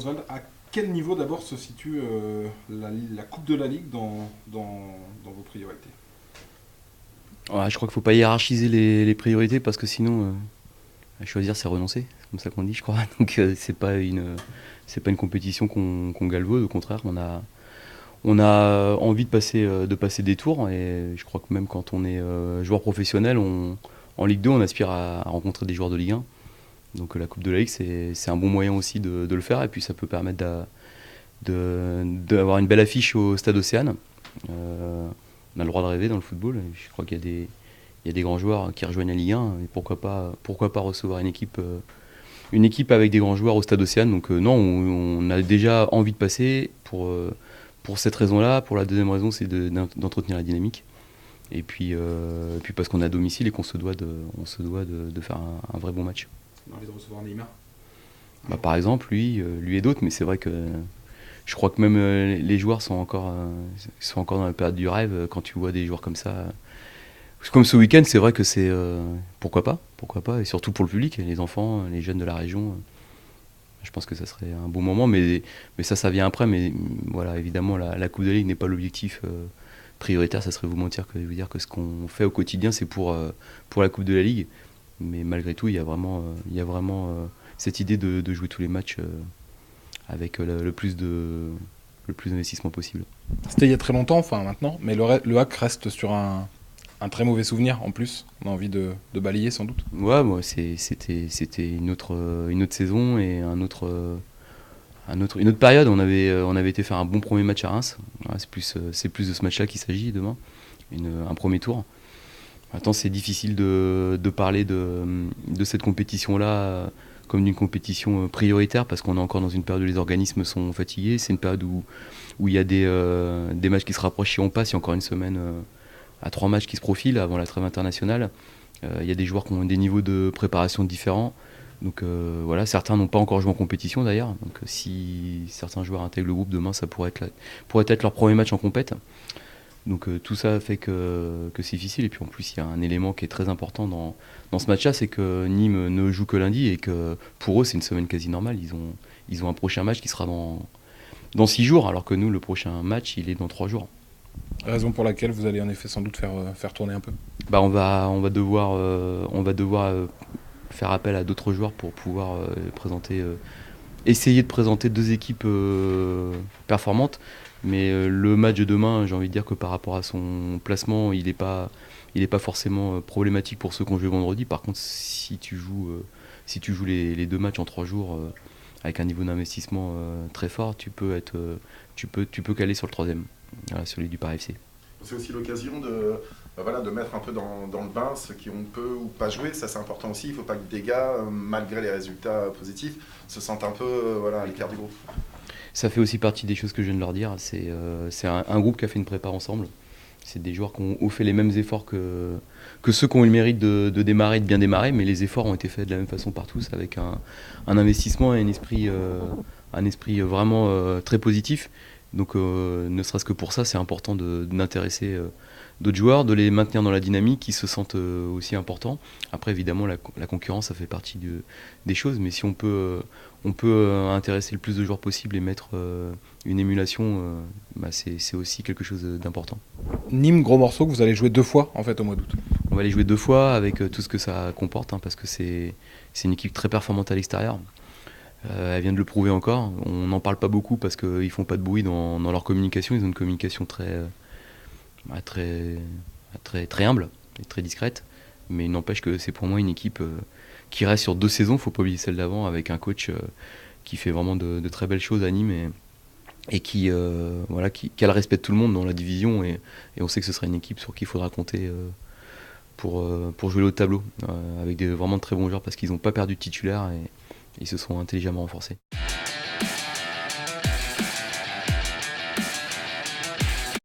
Oswald, à quel niveau d'abord se situe la Coupe de la Ligue dans vos priorités? Ouais, je crois qu'il ne faut pas hiérarchiser les priorités parce que sinon, choisir c'est renoncer. C'est comme ça qu'on dit, je crois. Donc c'est pas une compétition qu'on galvaude. Au contraire, on a envie de passer des tours. Et je crois que même quand on est joueur professionnel, en Ligue 2, on aspire à rencontrer des joueurs de Ligue 1. Donc la Coupe de la Ligue, c'est un bon moyen aussi de le faire. Et puis ça peut permettre d'avoir une belle affiche au Stade Océane. On a le droit de rêver dans le football. Je crois qu'il y a des grands joueurs qui rejoignent la Ligue 1. Et pourquoi pas recevoir une équipe avec des grands joueurs au Stade Océane. Donc non, on a déjà envie de passer pour cette raison-là. Pour la deuxième raison, c'est d'entretenir la dynamique. Et puis parce qu'on est à domicile et qu'on se doit de faire un vrai bon match. On a envie de recevoir Neymar. Bah, par exemple, lui et d'autres, mais c'est vrai que je crois que même les joueurs sont encore dans la période du rêve quand tu vois des joueurs comme ça. Comme ce week-end, c'est vrai que c'est pourquoi pas, et surtout pour le public, les enfants, les jeunes de la région. Je pense que ça serait un bon moment, mais ça vient après. Mais voilà, évidemment, la Coupe de la Ligue n'est pas l'objectif prioritaire. Ça serait vous mentir que de vous dire que ce qu'on fait au quotidien, c'est pour la Coupe de la Ligue. Mais malgré tout, il y a vraiment cette idée de jouer tous les matchs avec le plus d'investissement possible. C'était il y a très longtemps, enfin maintenant, mais le hack reste sur un très mauvais souvenir en plus. On a envie de balayer sans doute. Ouais, moi, c'était une autre saison et une autre période. On avait été faire un bon premier match à Reims. Ouais, c'est plus de ce match-là qu'il s'agit demain, un premier tour. Maintenant, c'est difficile de parler de cette compétition-là comme d'une compétition prioritaire parce qu'on est encore dans une période où les organismes sont fatigués. C'est une période où il y a des matchs qui se rapprochent si on passe. Il y a encore une semaine à 3 matchs qui se profilent avant la trêve internationale. Il y a des joueurs qui ont des niveaux de préparation différents. Donc voilà, certains n'ont pas encore joué en compétition d'ailleurs. Donc si certains joueurs intègrent le groupe demain, ça pourrait être leur premier match en compète. Donc tout ça fait que c'est difficile. Et puis en plus, il y a un élément qui est très important dans ce match-là, c'est que Nîmes ne joue que lundi et que pour eux, c'est une semaine quasi normale. Ils ont un prochain match qui sera dans 6 jours, alors que nous, le prochain match, il est dans 3 jours. Raison pour laquelle vous allez en effet sans doute faire tourner un peu. Bah, on va devoir faire appel à d'autres joueurs pour pouvoir essayer de présenter deux équipes performantes. Mais le match de demain, j'ai envie de dire que par rapport à son placement, il est pas forcément problématique pour ceux qui ont joué vendredi. Par contre, si tu joues les deux matchs en 3 jours avec un niveau d'investissement très fort, tu peux caler sur le troisième, voilà, celui du Paris FC. C'est aussi l'occasion de mettre un peu dans le bain ceux qui ont peu ou pas joué. Ça, c'est important aussi. Il ne faut pas que des gars, malgré les résultats positifs, se sentent un peu à l'écart du groupe. Ça fait aussi partie des choses que je viens de leur dire. C'est un groupe qui a fait une prépa ensemble. C'est des joueurs qui ont fait les mêmes efforts que ceux qui ont eu le mérite de démarrer, de bien démarrer, mais les efforts ont été faits de la même façon par tous, avec un investissement et un esprit vraiment très positif. Donc ne serait-ce que pour ça, c'est important d'intéresser d'autres joueurs, de les maintenir dans la dynamique, qui se sentent aussi importants. Après, évidemment, la concurrence, ça fait partie des choses, mais si on peut intéresser le plus de joueurs possible et mettre une émulation, bah c'est aussi quelque chose d'important. Nîmes, gros morceau que vous allez jouer 2 fois en fait au mois d'août. On va les jouer 2 fois avec tout ce que ça comporte, hein, parce que c'est une équipe très performante à l'extérieur. Elle vient de le prouver encore. On n'en parle pas beaucoup parce qu'ils font pas de bruit dans leur communication. Ils ont une communication très, très, très humble et très discrète. Mais il n'empêche que c'est pour moi une équipe qui reste sur 2 saisons. Faut pas oublier celle d'avant, avec un coach qui fait vraiment de très belles choses à Nîmes et qui a le respect de tout le monde dans la division. Et on sait que ce sera une équipe sur qui il faudra compter pour jouer le haut de tableau, avec vraiment de très bons joueurs parce qu'ils n'ont pas perdu de titulaire et ils se sont intelligemment renforcés.